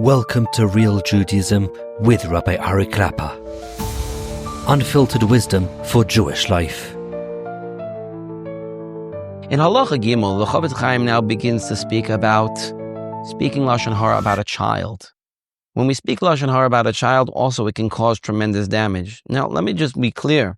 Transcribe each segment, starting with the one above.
Welcome to Real Judaism with Rabbi Ari Klapper. Unfiltered wisdom for Jewish life. In Halacha Gimel, the Chafetz Chaim now begins to speak about speaking Lashon Hara about a child. When we speak Lashon Hara about a child, also it can cause tremendous damage. Now, let me just be clear.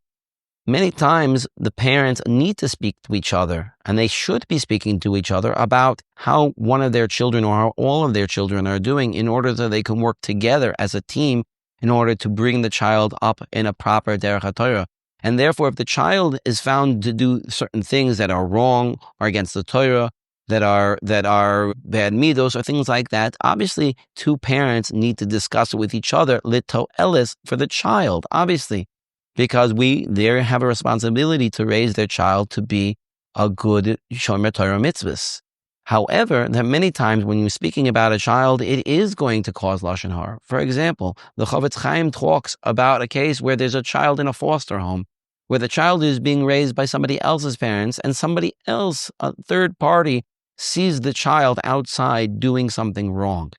Many times, the parents need to speak to each other, and they should be speaking to each other about how one of their children or how all of their children are doing in order that they can work together as a team in order to bring the child up in a proper derech HaTorah. And therefore, if the child is found to do certain things that are wrong or against the Torah, that are bad midos or things like that, obviously, two parents need to discuss it with each other, toeles, for the child, obviously. Because they have a responsibility to raise their child to be a good shomer Torah mitzvahs. However, there are many times when you're speaking about a child, it is going to cause Lashon Hara. For example, the Chafetz Chaim talks about a case where there's a child in a foster home, where the child is being raised by somebody else's parents, and somebody else, a third party, sees the child outside doing something wrong.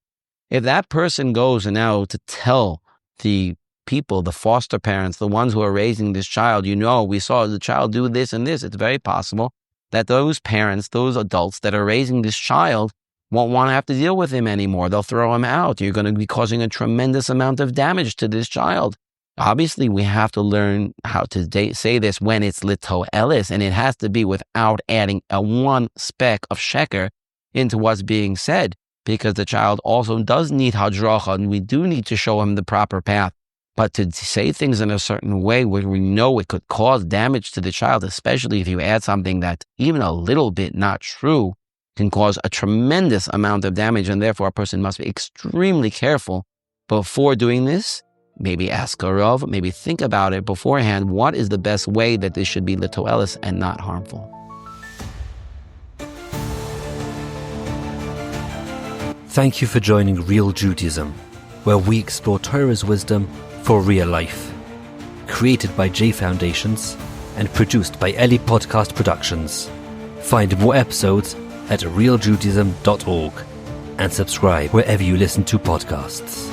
If that person goes now to tell the people, the foster parents, the ones who are raising this child, we saw the child do this and this, it's very possible that those parents, those adults that are raising this child won't want to have to deal with him anymore. They'll throw him out. You're going to be causing a tremendous amount of damage to this child. Obviously, we have to learn how to say this when it's toeles, and it has to be without adding a one speck of sheker into what's being said, because the child also does need hadracha, and we do need to show him the proper path. But to say things in a certain way where we know it could cause damage to the child, especially if you add something that even a little bit not true, can cause a tremendous amount of damage, and therefore a person must be extremely careful before doing this. Maybe ask a Rav, maybe think about it beforehand. What is the best way that this should be toeles and not harmful? Thank you for joining Real Judaism, where we explore Torah's wisdom for real life. Created by J Foundations and produced by Eli Podcast Productions. Find more episodes at realjudaism.org and subscribe wherever you listen to podcasts.